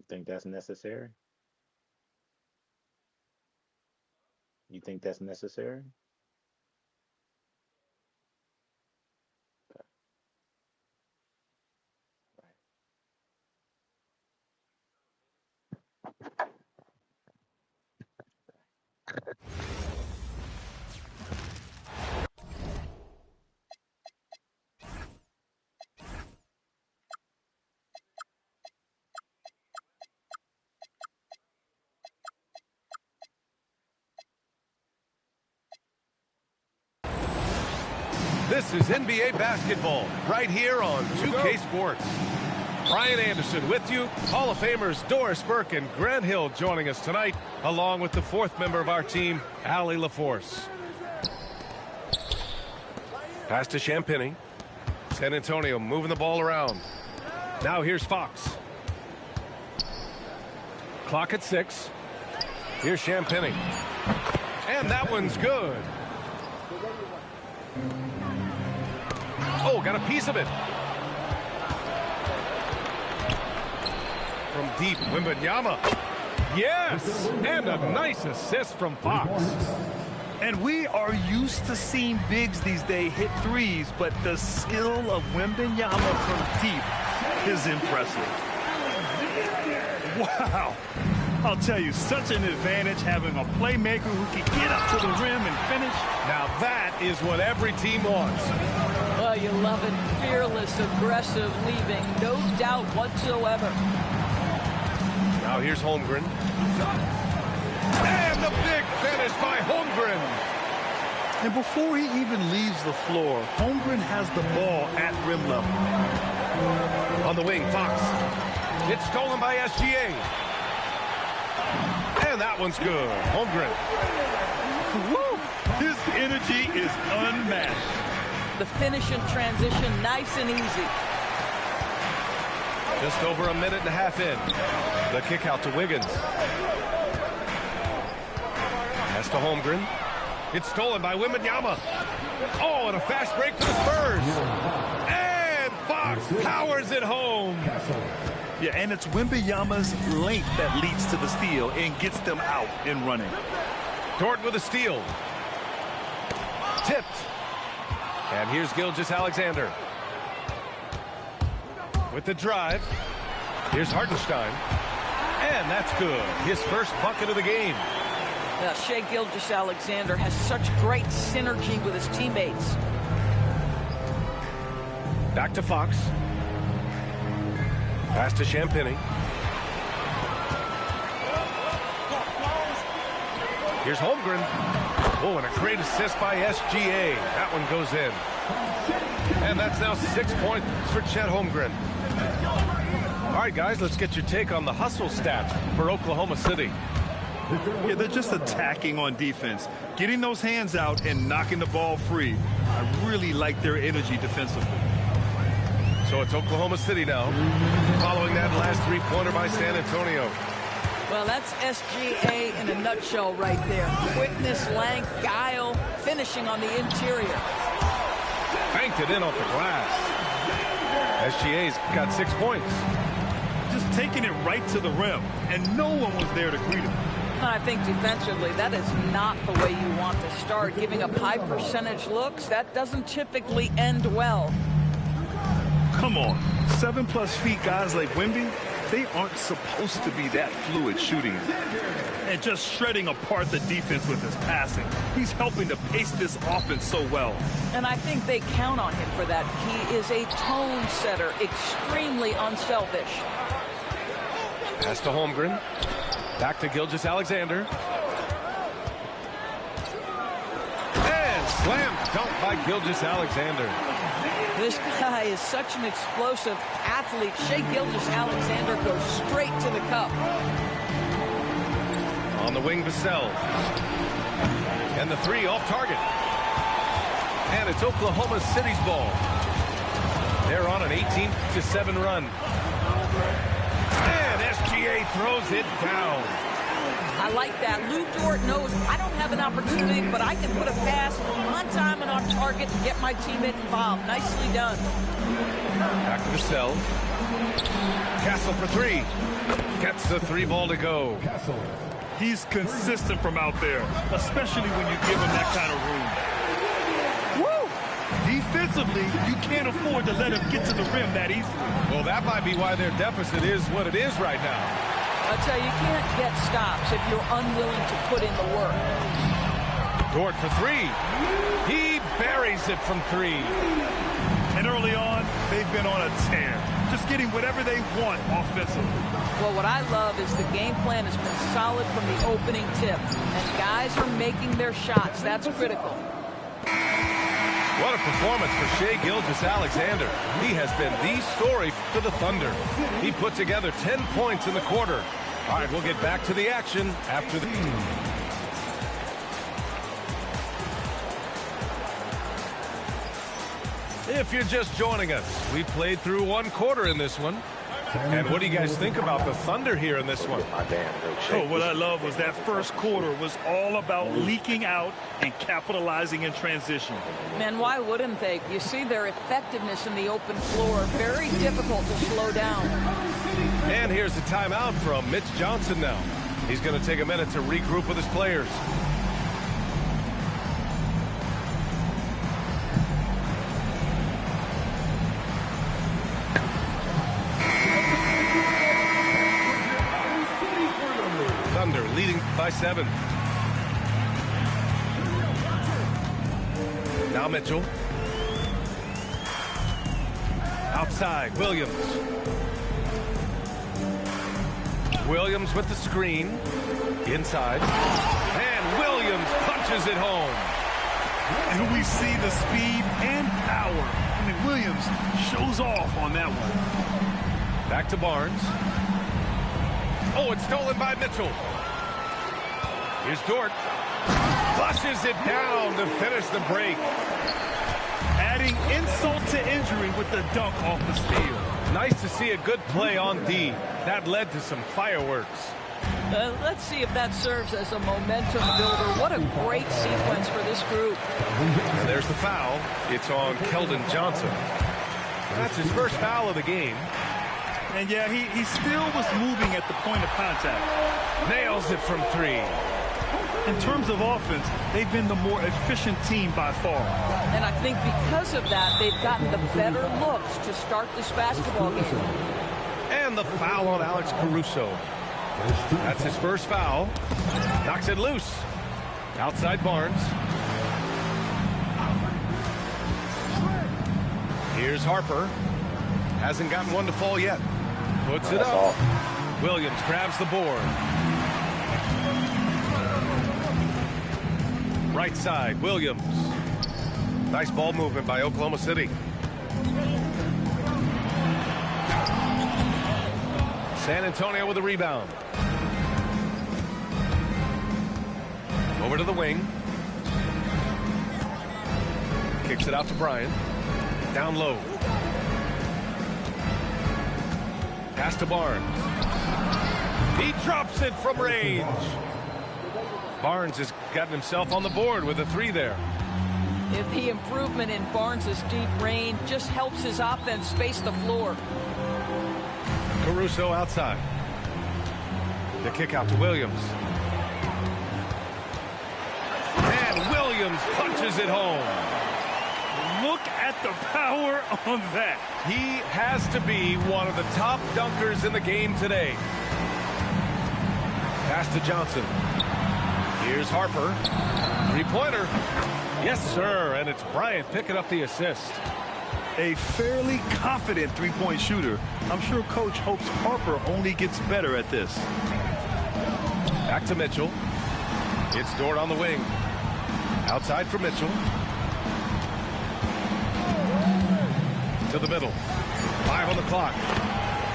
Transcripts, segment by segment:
think that's necessary? You think that's necessary? Okay. This is NBA basketball right here on 2K Sports. Brian Anderson with you. Hall of Famers Doris Burke and Grant Hill joining us tonight, along with the fourth member of our team, Allie LaForce. Pass to Champagnie. San Antonio moving the ball around. Now here's Fox. Clock at 6. Here's Champagnie. And that one's good. Oh, got a piece of it. From deep, Wembanyama. Yes! And a nice assist from Fox. And we are used to seeing bigs these days hit threes, but the skill of Wembanyama from deep is impressive. Wow. I'll tell you, such an advantage having a playmaker who can get up to the rim and finish. Now that is what every team wants. Well, you love it. Fearless, aggressive, leaving. No doubt whatsoever. Now here's Holmgren. And the big finish by Holmgren. And before he even leaves the floor, Holmgren has the ball at rim level. On the wing, Fox. It's stolen by SGA. And that one's good. Holmgren. Woo! His energy is unmatched. The finish in transition, nice and easy. Just over a minute and a half in. The kick out to Wiggins. Pass to Holmgren. It's stolen by Wembanyama. Oh, and a fast break for the Spurs. And Fox powers it home. Yeah, and it's Wembanyama's length that leads to the steal and gets them out and running. Dort with a steal. Tipped. And here's Gilgeous-Alexander. With the drive. Here's Hartenstein. And that's good. His first bucket of the game. Now, Shai Gilgeous-Alexander has such great synergy with his teammates. Back to Fox. Pass to Champagnie. Here's Holmgren. Oh, and a great assist by SGA. That one goes in. And that's now 6 points for Chet Holmgren. All right, guys, let's get your take on the hustle stats for Oklahoma City. Yeah, they're just attacking on defense, getting those hands out and knocking the ball free. I really like their energy defensively. So it's Oklahoma City now, following that last three-pointer by San Antonio. Well, that's SGA in a nutshell right there. Quickness, length, guile, finishing on the interior. Banked it in off the glass. SGA's got 6 points. Just taking it right to the rim, and no one was there to greet him. I think defensively, that is not the way you want to start. Giving up high percentage looks, that doesn't typically end well. Come on, 7+ feet guys like Wemby, they aren't supposed to be that fluid shooting. And just shredding apart the defense with his passing. He's helping to pace this offense so well. And I think they count on him for that. He is a tone setter, extremely unselfish. Pass to Holmgren. Back to Gilgeous-Alexander. And slam dunk by Gilgeous-Alexander. This guy is such an explosive athlete. Shai Gilgeous-Alexander goes straight to the cup. On the wing, Vassell. And the three off target. And it's Oklahoma City's ball. They're on an 18-7 run. And SGA throws it down. I like that. Lou Dort knows I don't have an opportunity, but I can put a pass on time and on target and get my teammate involved. Nicely done. Back to Vassell. Castle for three. Gets the three ball to go. He's consistent from out there, especially when you give him that kind of room. Woo! Defensively, you can't afford to let him get to the rim that easily. Well, that might be why their deficit is what it is right now. I'll tell you, you can't get stops if you're unwilling to put in the work. Dort for three. He buries it from three. And early on, they've been on a tear, just getting whatever they want offensively. Well, what I love is the game plan has been solid from the opening tip, and guys are making their shots. That's critical. What a performance for Shai Gilgeous-Alexander. He has been the story for the Thunder. He put together 10 points in the quarter. All right, we'll get back to the action after the... If you're just joining us, we played through one quarter in this one. And what do you guys think about the Thunder here in this one? Oh, what I love was that first quarter was all about leaking out and capitalizing in transition. Man, why wouldn't they? You see their effectiveness in the open floor. Very difficult to slow down. And here's a timeout from Mitch Johnson now. He's going to take a minute to regroup with his players. Thunder leading by 7. Now Mitchell. Outside, Williams. Williams with the screen. Inside. And Williams punches it home. And we see the speed and power. I mean, Williams shows off on that one. Back to Barnes. Oh, it's stolen by Mitchell. Here's Dort. Flushes it down to finish the break. Adding insult to injury with the dunk off the steal. Nice to see a good play on D. That led to some fireworks. Let's see if that serves as a momentum builder. What a great sequence for this group. And there's the foul. It's on Keldon Johnson. That's his first foul of the game. And yeah, he still was moving at the point of contact. Nails it from 3. In terms of offense, they've been the more efficient team by far. And I think because of that, they've gotten the better looks to start this basketball game. And the foul on Alex Caruso. That's his first foul. Knocks it loose. Outside Barnes. Here's Harper. Hasn't gotten one to fall yet. Puts it up. Williams grabs the board. Right side, Williams. Nice ball movement by Oklahoma City. San Antonio with a rebound. Over to the wing. Kicks it out to Bryant. Down low. Pass to Barnes. He drops it from range. Barnes has gotten himself on the board with a 3 there. If the improvement in Barnes' deep range just helps his offense space the floor. Caruso outside. The kick out to Williams. And Williams punches it home. Look at the power on that. He has to be one of the top dunkers in the game today. Pass to Johnson. Here's Harper. 3-pointer. Yes, sir. And it's Bryant picking up the assist. A fairly confident three-point shooter. I'm sure Coach hopes Harper only gets better at this. Back to Mitchell. It's Dort on the wing. Outside for Mitchell. To the middle. 5 on the clock.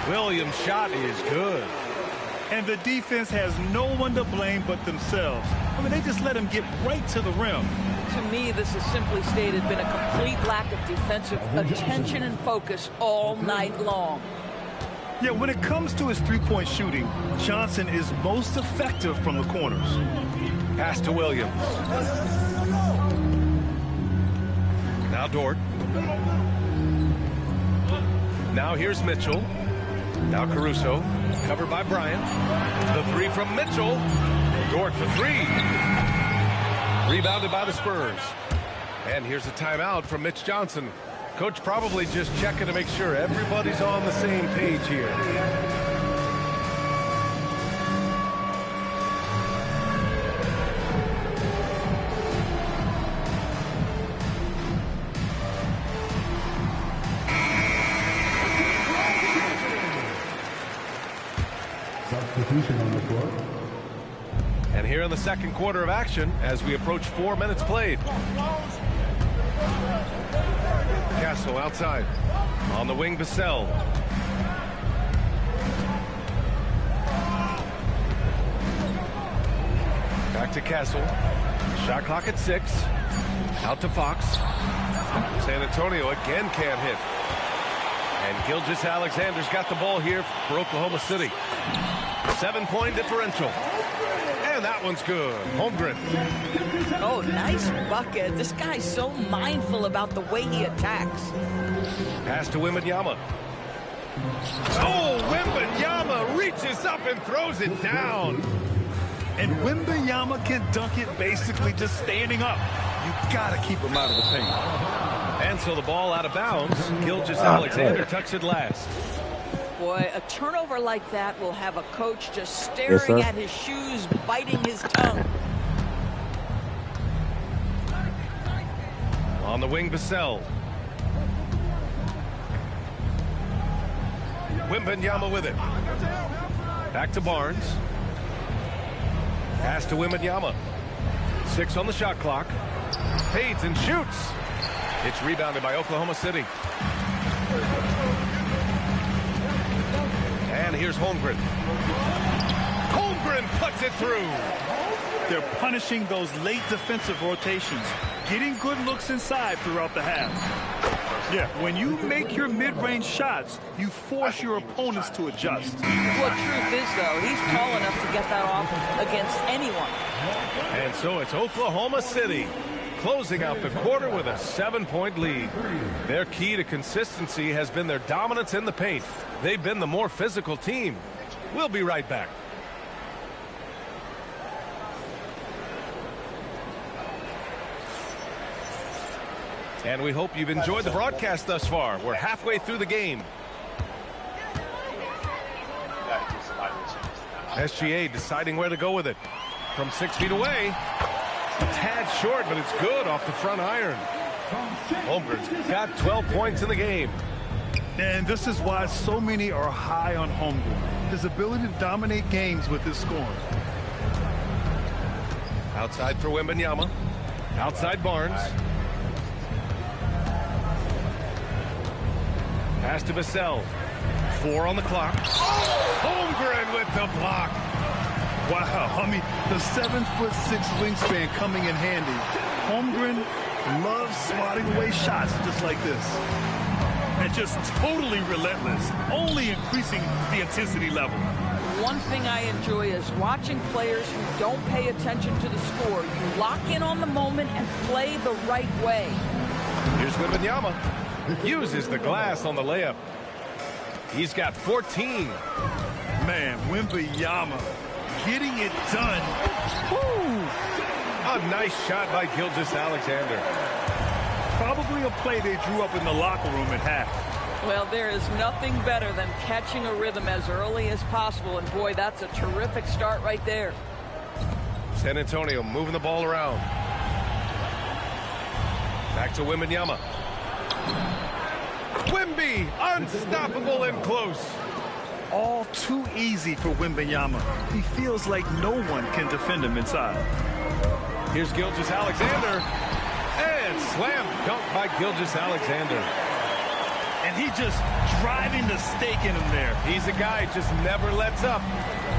Williams' shot is good. And the defense has no one to blame but themselves. I mean, they just let him get right to the rim. To me, this has simply stated been a complete lack of defensive attention and focus all night long. Yeah, when it comes to his three-point shooting, Johnson is most effective from the corners. Pass to Williams. Now Dort. Now here's Mitchell. Now Caruso, covered by Bryant. The three from Mitchell. Dort for three. Rebounded by the Spurs. And here's a timeout from Mitch Johnson. Coach probably just checking to make sure everybody's on the same page here. Substitution on the court. And here in the second quarter of action, as we approach 4 minutes played. Castle outside. On the wing, Vassell. Back to Castle. Shot clock at 6. Out to Fox. San Antonio again can't hit. And Gilgeous-Alexander's got the ball here for Oklahoma City. 7-point differential. And that one's good. Holmgren. Oh, nice bucket. This guy's so mindful about the way he attacks. Pass to Wembanyama. Oh, Wembanyama reaches up and throws it down. And Wembanyama can dunk it basically just standing up. You got to keep him out of the paint. And so the ball out of bounds. Gilgeous-Alexander tucks it last. Boy, a turnover like that will have a coach just staring at his shoes, biting his tongue. On the wing, Vassell. Wembanyama with it. Back to Barnes. Pass to Wembanyama. 6 on the shot clock. Fades and shoots. It's rebounded by Oklahoma City. And here's Holmgren. Holmgren puts it through. They're punishing those late defensive rotations, getting good looks inside throughout the half. Yeah, when you make your mid-range shots, you force your opponents to adjust. Well, truth is, though, he's tall enough to get that off against anyone. And so it's Oklahoma City closing out the quarter with a 7-point lead. Their key to consistency has been their dominance in the paint. They've been the more physical team. We'll be right back. And we hope you've enjoyed the broadcast thus far. We're halfway through the game. SGA deciding where to go with it. From 6 feet away. A tad short, but it's good off the front iron. Holmgren's got 12 points in the game. And this is why so many are high on Holmgren. His ability to dominate games with his scoring. Outside for Wembanyama. Outside Barnes. Pass to Vassell. 4 on the clock. Holmgren with the block. Wow, I mean, the 7'6" wingspan coming in handy. Holmgren loves swatting away shots just like this. And just totally relentless, only increasing the intensity level. One thing I enjoy is watching players who don't pay attention to the score. You lock in on the moment and play the right way. Here's Wembanyama. Uses the glass on the layup. He's got 14. Man, Wembanyama getting it done. Woo! A nice shot by Gilgeous-Alexander. Probably a play they drew up in the locker room at half. Well, there is nothing better than catching a rhythm as early as possible. And, boy, that's a terrific start right there. San Antonio moving the ball around. Back to Wembanyama. Wemby, unstoppable and close. All too easy for Wembanyama. He feels like no one can defend him inside. Here's Gilgeous-Alexander. And slam dunk by Gilgeous-Alexander. And he just driving the stake in him there. He's a guy just never lets up.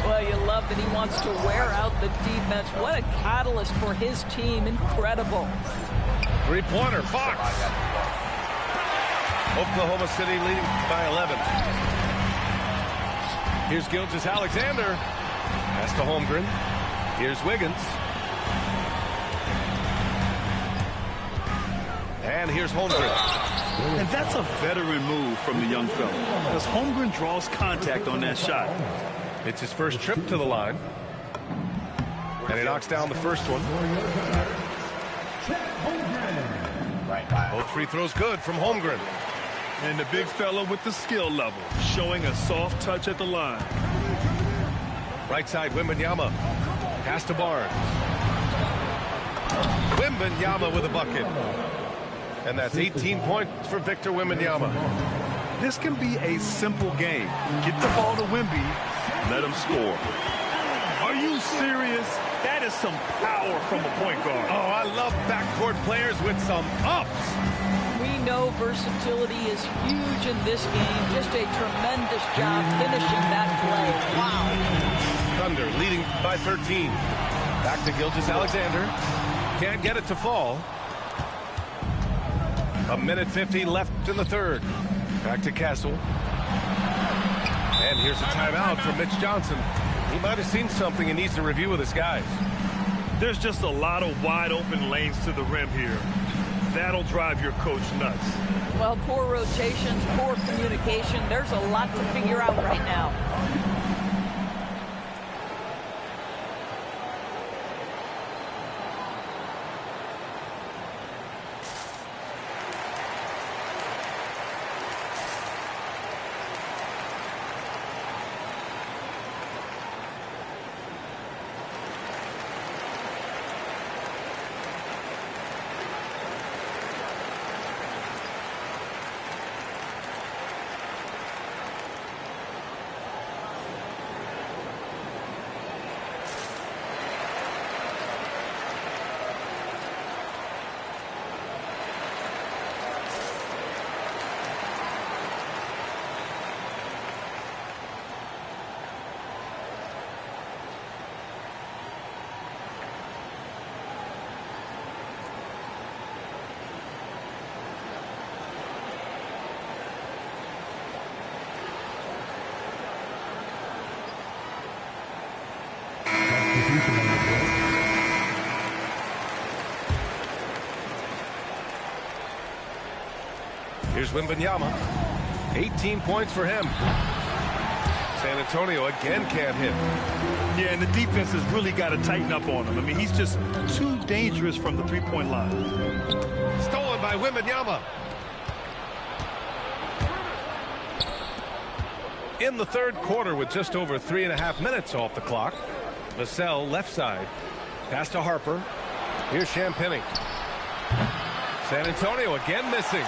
Well, you love that he wants to wear out the defense. What a catalyst for his team. Incredible. Three-pointer, Fox. Oklahoma City leading by 11. Here's Gilgeous-Alexander. Pass to Holmgren. Here's Wiggins. And here's Holmgren. And that's a veteran move from the young fella, as Holmgren draws contact on that shot. It's his first trip to the line. And he knocks down the first one. Both free throws good from Holmgren. And the big fella with the skill level, showing a soft touch at the line. Right side, Wembanyama. Pass to Barnes. Wembanyama with a bucket. And that's 18 points for Victor Wembanyama. This can be a simple game. Get the ball to Wemby, let him score. Are you serious? That is some power from a point guard. Oh, I love backcourt players with some ups. We know versatility is huge in this game. Just a tremendous job finishing that play. Wow. Thunder leading by 13. Back to Gilgeous-Alexander. Can't get it to fall. A minute 50 left in the third. Back to Castle. And here's a timeout from Mitch Johnson. He might have seen something and needs to review with his guys. There's just a lot of wide open lanes to the rim here. That'll drive your coach nuts. Well, poor rotations, poor communication. There's a lot to figure out right now. Here's Wembanyama. 18 points for him. San Antonio again can't hit. Yeah, and the defense has really got to tighten up on him. I mean, he's just too dangerous from the three-point line. Stolen by Wembanyama. In the third quarter with just over 3.5 minutes off the clock. Vassell left side. Pass to Harper. Here's Champagnie. San Antonio again missing.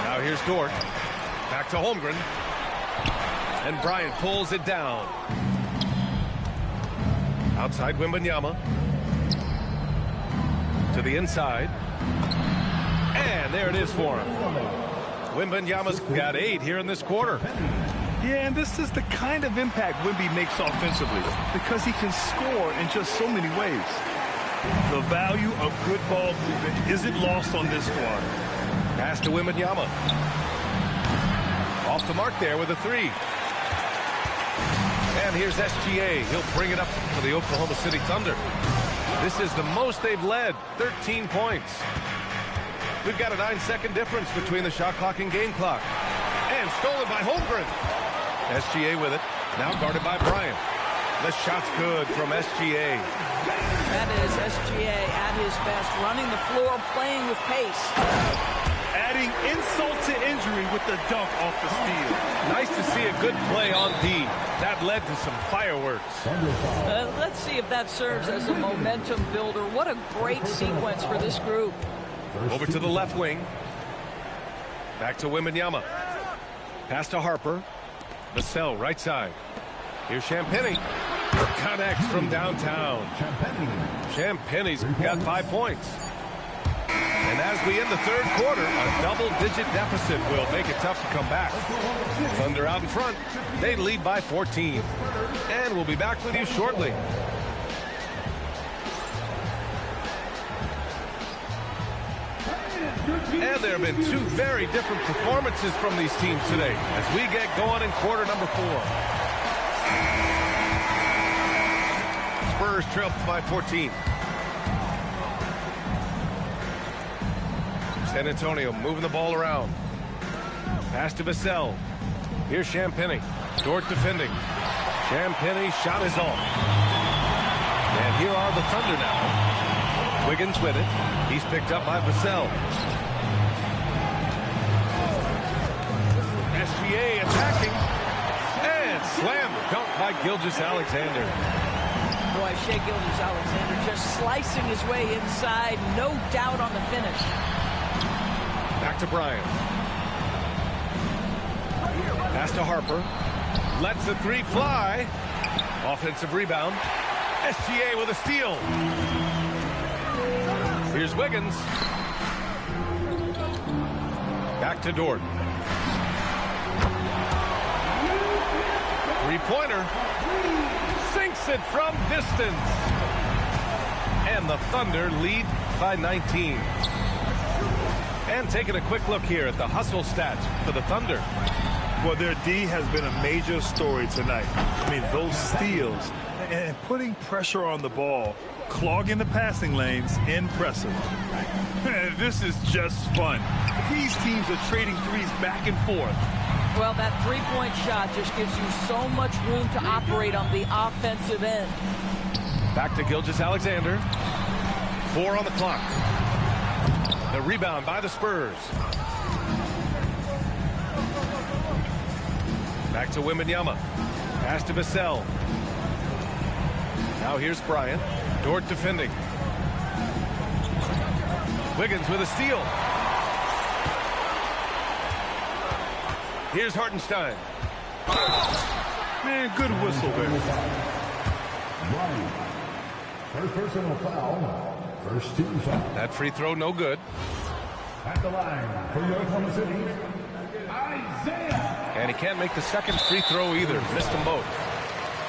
Now here's Dort. Back to Holmgren. And Bryant pulls it down. Outside Wembanyama. To the inside. And there it is for him. Wembanyama's got 8 here in this quarter. Yeah, and this is the kind of impact Wemby makes offensively because he can score in just so many ways. The value of good ball movement isn't lost on this squad. Pass to Wembanyama. Off the mark there with a 3. And here's SGA. He'll bring it up for the Oklahoma City Thunder. This is the most they've led, 13 points. We've got a 9-second difference between the shot clock and game clock. And stolen by Holmgren. SGA with it. Now guarded by Bryant. The shot's good from SGA. That is SGA at his best, running the floor, playing with pace. Adding insult to injury with the dunk off the steal. Nice to see a good play on D. That led to some fireworks. Let's see if that serves as a momentum builder. What a great sequence for this group. Over to the left wing. Back to Wembanyama. Pass to Harper. Vassell, right side. Here's Champagnie. Connects from downtown. Champagnie's got 5 points. And as we end the third quarter, a double-digit deficit will make it tough to come back. Thunder out in front. They lead by 14. And we'll be back with you shortly. And there have been 2 very different performances from these teams today as we get going in quarter number 4. Spurs trail by 14. San Antonio moving the ball around. Pass to Vassell. Here's Champagnie. Dort defending. Champagnie shot is off. And here are the Thunder now. Wiggins with it. He's picked up by Vassell. SGA attacking. And slam dunk by Gilgeous-Alexander. Boy, Shai Gilgeous-Alexander just slicing his way inside. No doubt on the finish. Back to Bryant. Pass to Harper. Lets the three fly. Offensive rebound. SGA with a steal. Here's Wiggins. Back to Dort. Three-pointer. Sinks it from distance. And the Thunder lead by 19. And taking a quick look here at the hustle stats for the Thunder. Well, their D has been a major story tonight. I mean, those steals and putting pressure on the ball, clogging the passing lanes, impressive. This is just fun. These teams are trading threes back and forth. Well, that three-point shot just gives you so much room to operate on the offensive end. Back to Gilgeous-Alexander. 4 on the clock. The rebound by the Spurs. Back to Wembanyama. Pass to Vassell. Now here's Bryant. Dort defending. Wiggins with a steal. Here's Hartenstein. Man, good whistle there. First personal foul. First team foul. That free throw no good. At the line for your Oklahoma City, Isaiah. And he can't make the second free throw either. Missed them both.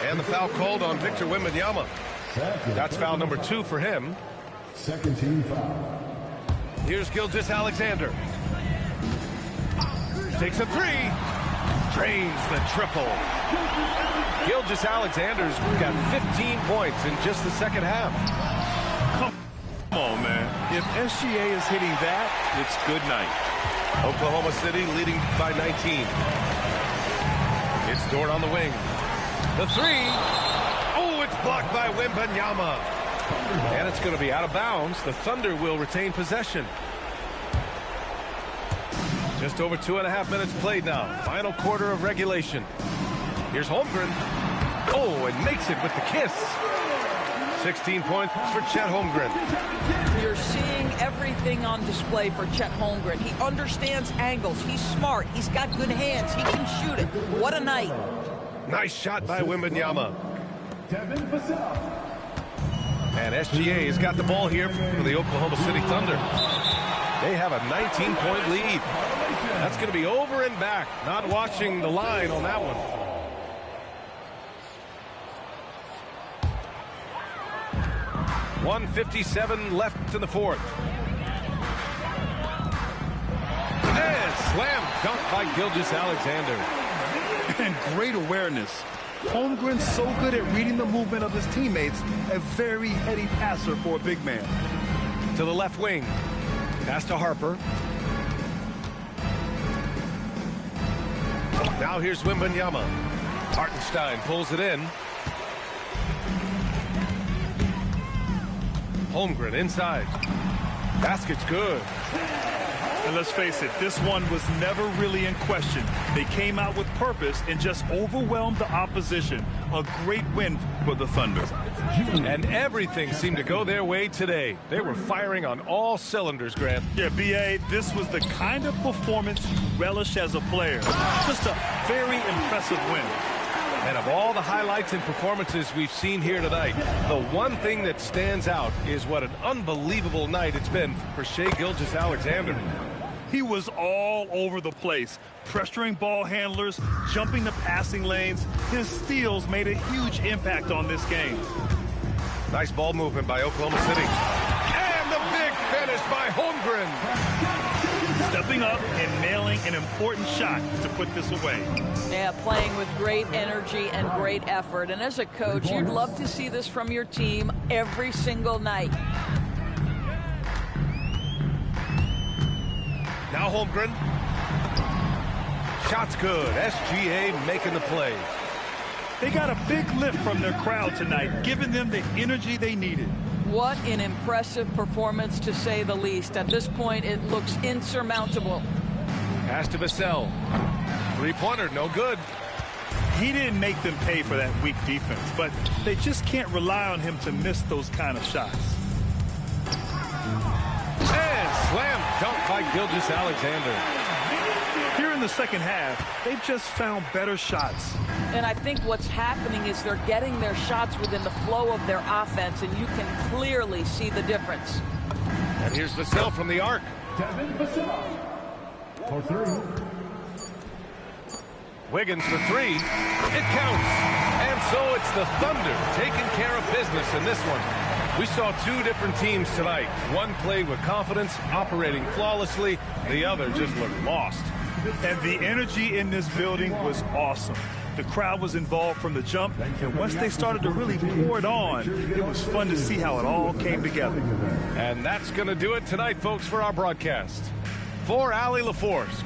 And the foul called on Victor Wembanyama. That's foul number 2 for him. Second team foul. Here's Gilgeous-Alexander. Takes a three. Drains the triple. Gilgeous-Alexander's got 15 points in just the second half. Come on, man. If SGA is hitting that, it's good night. Oklahoma City leading by 19. It's Dort on the wing. The three. Oh, it's blocked by Wembanyama. And it's going to be out of bounds. The Thunder will retain possession. Just over 2.5 minutes played now. Final quarter of regulation. Here's Holmgren. Oh, and makes it with the kiss. 16 points for Chet Holmgren. You're seeing everything on display for Chet Holmgren. He understands angles. He's smart. He's got good hands. He can shoot it. What a night. Nice shot by Wembanyama. And SGA has got the ball here for the Oklahoma City Thunder. They have a 19-point lead. That's going to be over and back. Not watching the line on that one. .157 left in the fourth. And slam dunk by Gilgeous-Alexander. And great awareness. Holmgren's so good at reading the movement of his teammates. A very heady passer for a big man. To the left wing. Pass to Harper. Now here's Wembanyama. Hartenstein pulls it in. Holmgren inside. Basket's good. And let's face it, this one was never really in question. They came out with purpose and just overwhelmed the opposition. A great win for the Thunder. And everything seemed to go their way today. They were firing on all cylinders, Grant. Yeah, B.A., this was the kind of performance you relish as a player. Just a very impressive win. And of all the highlights and performances we've seen here tonight, the one thing that stands out is what an unbelievable night it's been for Shai Gilgeous-Alexander. He was all over the place, pressuring ball handlers, jumping the passing lanes. His steals made a huge impact on this game. Nice ball movement by Oklahoma City. And the big finish by Holmgren. Stepping up and nailing an important shot to put this away. Yeah, playing with great energy and great effort. And as a coach, you'd love to see this from your team every single night. Now Holmgren. Shot's good. SGA making the play. They got a big lift from their crowd tonight, giving them the energy they needed. What an impressive performance, to say the least. At this point, it looks insurmountable. Pass to Vassell. Three-pointer, no good. He didn't make them pay for that weak defense, but they just can't rely on him to miss those kind of shots. And slam dunk by Gilgeous-Alexander. Here in the second half, they've just found better shots. And I think what's happening is they're getting their shots within the flow of their offense, and you can clearly see the difference. And here's Vassell from the arc. Devin Vassell for three. Wiggins for three. It counts. And so it's the Thunder taking care of business in this one. We saw two different teams tonight. One played with confidence, operating flawlessly. The other just looked lost. And the energy in this building was awesome. The crowd was involved from the jump, and once they started to really pour it on, it was fun to see how it all came together. And that's going to do it tonight, folks, for our broadcast. For Allie LaForce.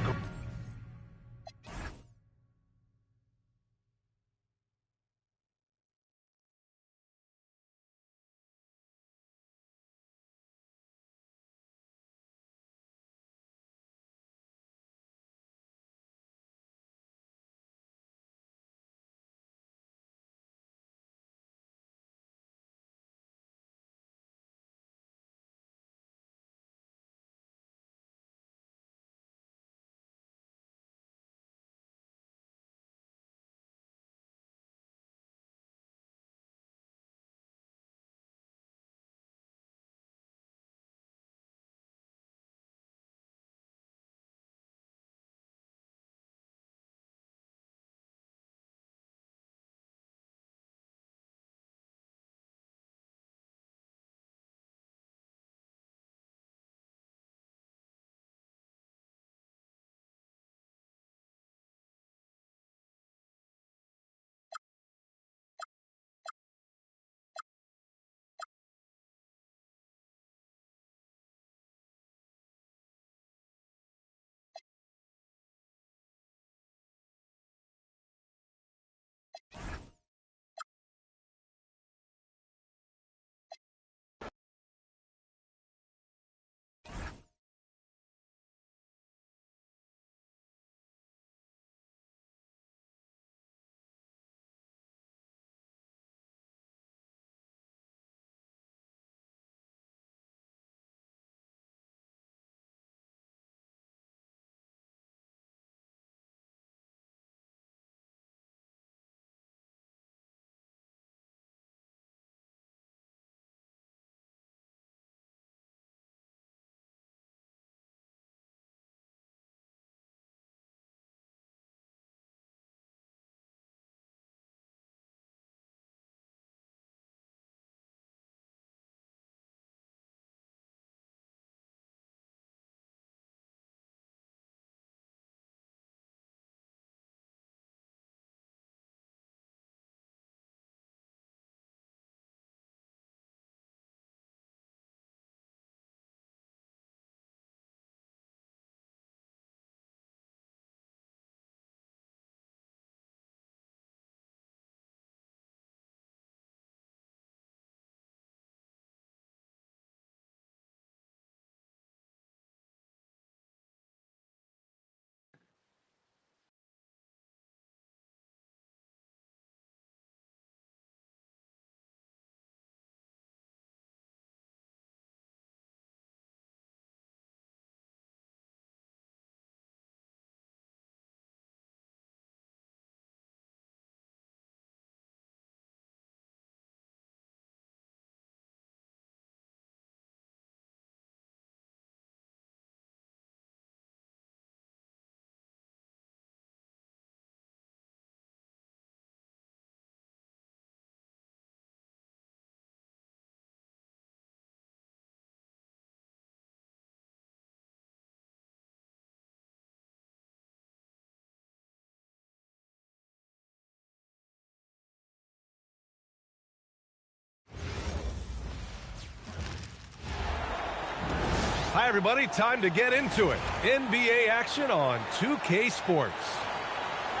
Hi, everybody. Time to get into it. NBA action on 2K Sports.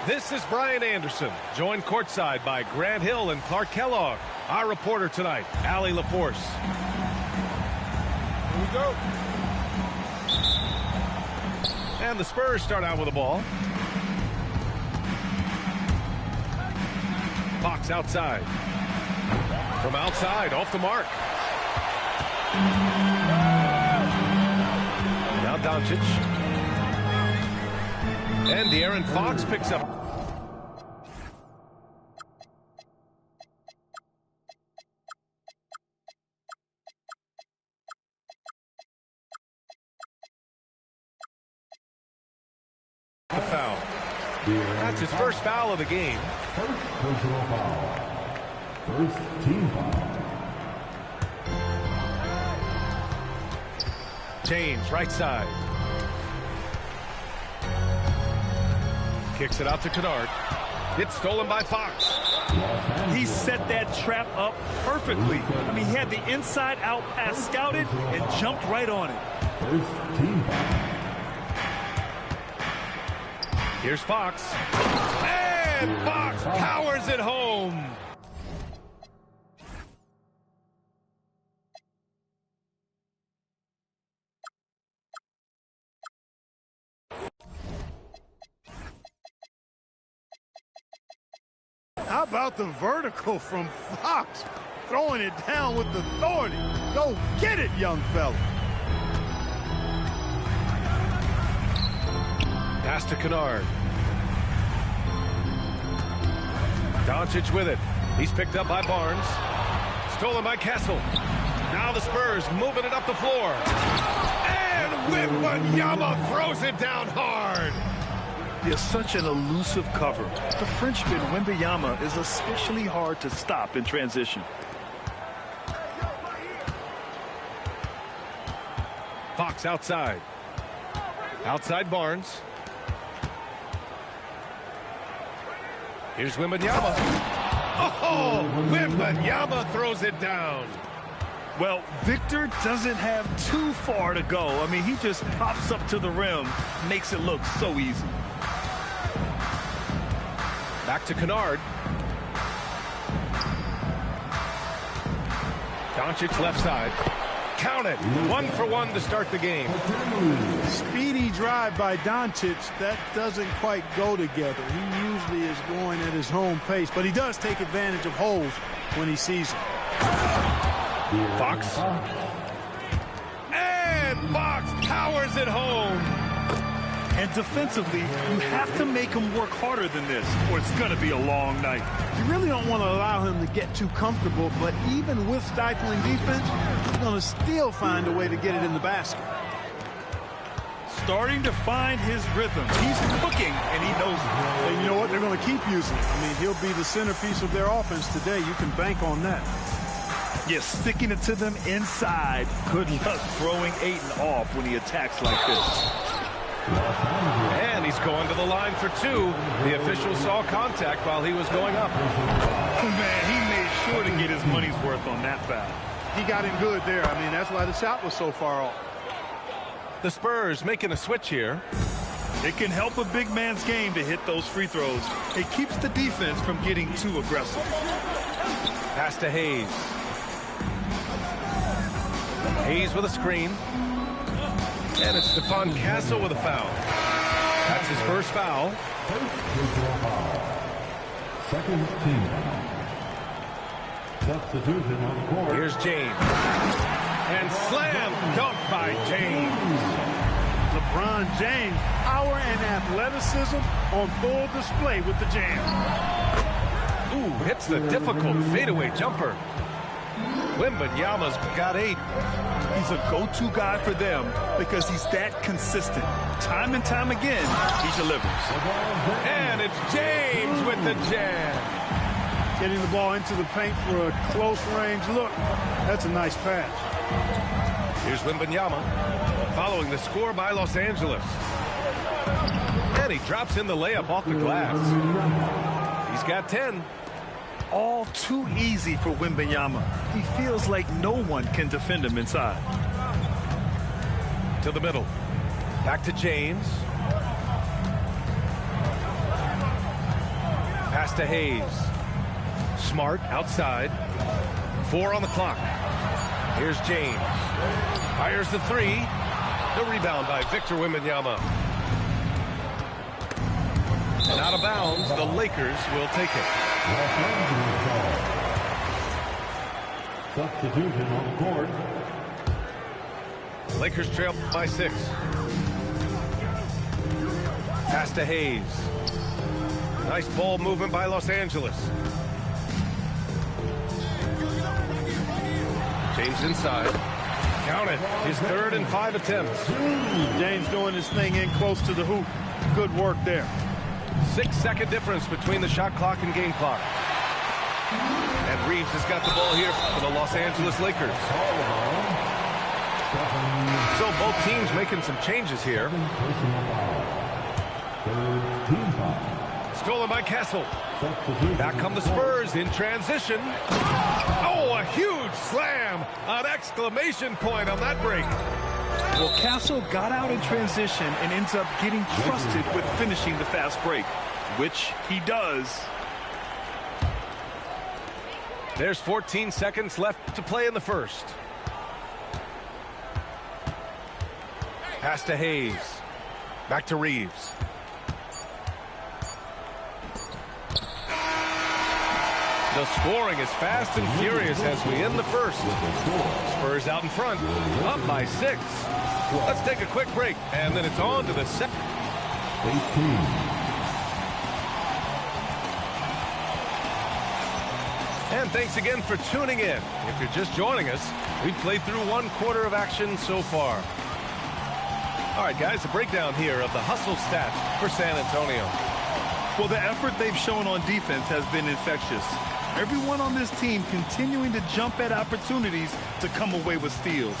This is Brian Anderson, joined courtside by Grant Hill and Clark Kellogg. Our reporter tonight, Allie LaForce. Here we go. And the Spurs start out with the ball. Fox outside. From outside, off the mark. Now Doncic. And De'Aaron Fox picks up. The foul. That's his first foul of the game. First personal foul. First team foul. James, right side. Kicks it out to Kennard. It's stolen by Fox. He set that trap up perfectly. I mean, he had the inside-out pass scouted and jumped right on it. First team foul. Here's Fox. And Fox powers it home. How about the vertical from Fox? Throwing it down with authority. Go get it, young fella. Pass to Kennard. Doncic with it. He's picked up by Barnes. Stolen by Kessel. Now the Spurs moving it up the floor. And Wembanyama throws it down hard. He is such an elusive cover. The Frenchman, Wembanyama, is especially hard to stop in transition. Fox outside. Outside Barnes. Here's Wembanyama. Oh, Wembanyama throws it down. Well, Victor doesn't have too far to go. I mean, he just pops up to the rim, makes it look so easy. Back to Kennard. Doncic left side. Count it. 1 for 1 to start the game. Speedy drive by Doncic. That doesn't quite go together. He usually is going at his home pace, but he does take advantage of holes when he sees them. Fox. And Fox powers it home. And defensively, you have to make him work harder than this, or it's going to be a long night. You really don't want to allow him to get too comfortable, but even with stifling defense, he's going to still find a way to get it in the basket. Starting to find his rhythm. He's cooking, and he knows it. And you know what? They're going to keep using it. I mean, he'll be the centerpiece of their offense today. You can bank on that. Yes, sticking it to them inside. Good luck throwing Ayton off when he attacks like this. And he's going to the line for 2. The official saw contact while he was going up. Oh, man, he made sure to get his money's worth on that foul. He got him good there. I mean, that's why the shot was so far off. The Spurs making a switch here. It can help a big man's game to hit those free throws. It keeps the defense from getting too aggressive. Pass to Hayes. Hayes with a screen. And it's Stephon Castle with a foul. That's his first foul. Second team foul. Substitution on the court. Here's James. And slam dunk by James. LeBron James, power and athleticism on full display with the jam. Ooh, hits the difficult fadeaway jumper. Wembanyama's got 8. He's a go-to guy for them because he's that consistent. Time and time again, he delivers. And it's James with the jam. Getting the ball into the paint for a close range look. That's a nice pass. Here's Wembanyama following the score by Los Angeles. And he drops in the layup off the glass. He's got 10. All too easy for Wembanyama. He feels like no one can defend him inside. To the middle. Back to James. Pass to Hayes. Smart outside. 4 on the clock. Here's James. Fires the 3. The rebound by Victor Wembanyama. And out of bounds, the Lakers will take it. Substitution on the court. Lakers trail by 6. Pass to Hayes. Nice ball movement by Los Angeles. James inside. Count it. His 3rd and 5 attempts. James doing his thing in close to the hoop. Good work there. 6-second difference between the shot clock and game clock. And Reeves has got the ball here for the Los Angeles Lakers. So both teams making some changes here. Stolen by Castle. Back come the Spurs in transition. Oh, a huge slam. An exclamation point on that break. Well, Castle got out in transition and ends up getting trusted with finishing the fast break, which he does. There's 14 seconds left to play in the first. Pass to Hayes. Back to Reeves. The scoring is fast and furious as we end the first. Spurs out in front, up by 6. Let's take a quick break, and then it's on to the second. 18. And thanks again for tuning in. If you're just joining us, we've played through 1 quarter of action so far. All right, guys, a breakdown here of the hustle stats for San Antonio. Well, the effort they've shown on defense has been infectious. Everyone on this team continuing to jump at opportunities to come away with steals.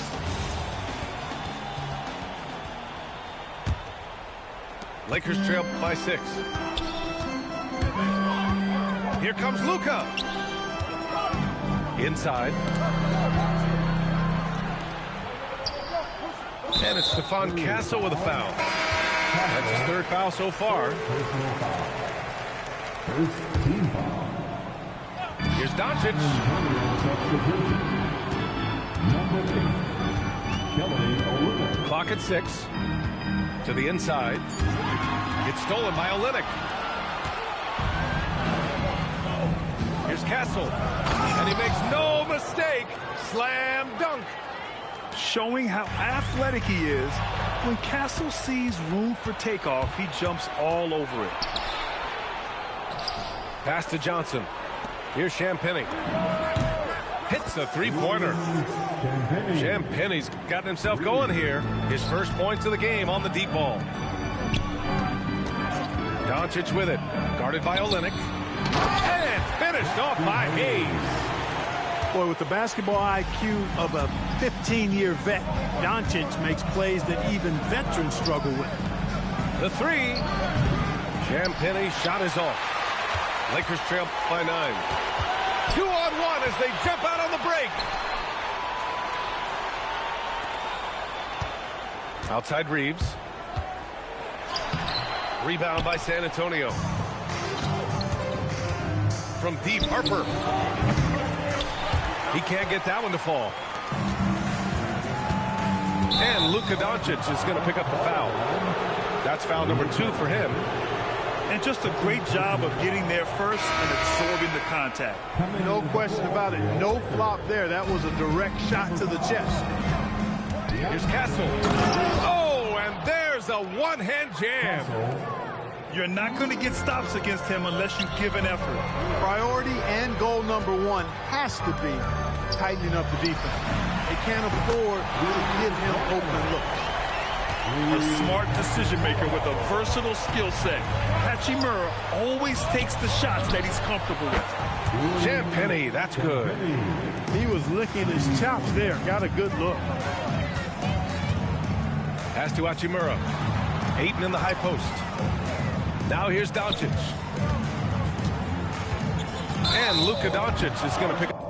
Lakers trail by 6. Here comes Luka. Inside. And it's Stephon Castle with a foul. That's his 3rd foul so far. First team foul. Here's Doncic. Number 8, Kelly Olynyk. Clock at 6. To the inside. It's stolen by Olynyk. Here's Castle. And he makes no mistake. Slam dunk. Showing how athletic he is, when Castle sees room for takeoff, he jumps all over it. Pass to Johnson. Here's Champagnie. Hits a 3-pointer. Champagnie's gotten himself going here. His first points of the game on the deep ball. Doncic with it. Guarded by Olynyk. And finished off by Hayes. Boy, with the basketball IQ of a 15-year vet, Doncic makes plays that even veterans struggle with. The 3. Champagnie shot is off. Lakers trail by 9. 2-on-1 as they jump out on the break. Outside Reeves. Rebound by San Antonio. From deep, Harper. He can't get that one to fall. And Luka Doncic is going to pick up the foul. That's foul number 2 for him. And just a great job of getting there first and absorbing the contact. No question about it. No flop there. That was a direct shot to the chest. Here's Castle. Oh, and there's a one-hand jam. You're not going to get stops against him unless you give an effort. Priority and goal number 1 has to be tightening up the defense. They can't afford to give him open looks. A smart decision maker with a versatile skill set. Hachimura always takes the shots that he's comfortable with. Champagnie, that's good. He was licking his chops there. Got a good look. Pass to Hachimura. Ayton in the high post. Now here's Doncic. And Luka Doncic is going to pick up.